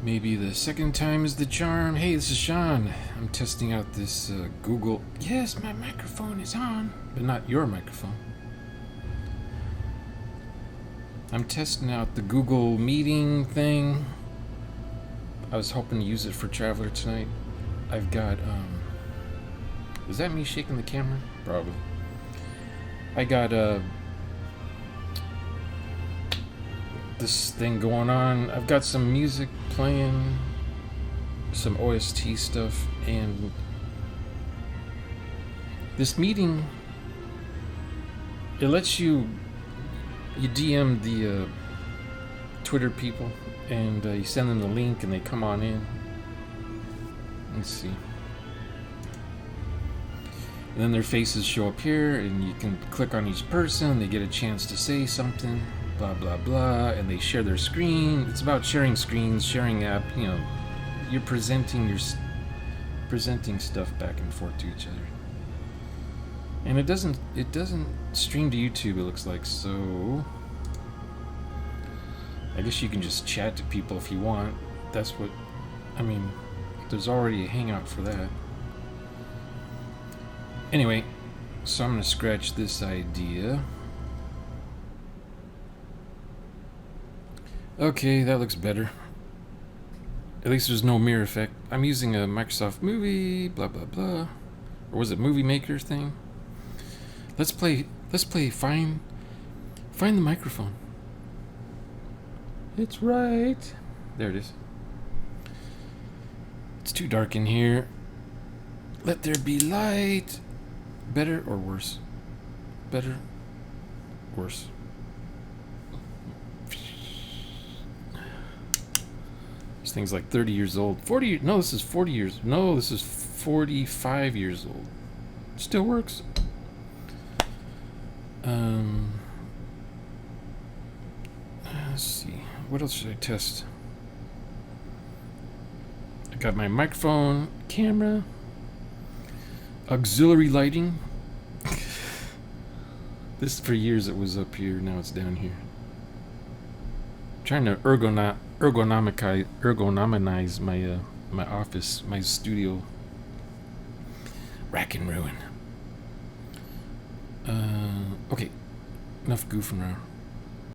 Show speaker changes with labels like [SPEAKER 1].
[SPEAKER 1] Maybe the second time is the charm. Hey, this is Sean. I'm testing out this Google. Yes, my microphone is on, but not your microphone. I'm testing out the Google Meeting thing. I was hoping to use it for Traveler tonight. I've got, is that me shaking the camera? Probably. I got, this thing going on. I've got some music playing, some OST stuff, and this meeting, it lets you DM the Twitter people, and you send them the link and they come on in. Let's see. And then their faces show up here, and you can click on each person, they get a chance to say something, blah blah blah, and they share their screen. It's about sharing screens, sharing app, you're presenting stuff back and forth to each other. And it doesn't stream to YouTube, it looks like, so I guess you can just chat to people if you want. There's already a Hangout for that. Anyway, so I'm gonna scratch this idea. Okay, that looks better. At least there's no mirror effect. I'm using a Microsoft Movie, blah blah blah. Or was it Movie Maker thing? Let's play find the microphone. It's right. There it is. It's too dark in here. Let there be light. Better or worse? Better. Worse. This thing's like 30 years old. 40. No, this is 40 years. No, this is 45 years old. Still works. Let's see. What else should I test? I got my microphone, camera, auxiliary lighting. This for years it was up here. Now it's down here. Trying to ergonomize my office, my studio. Rack and ruin. Okay, enough goofing around.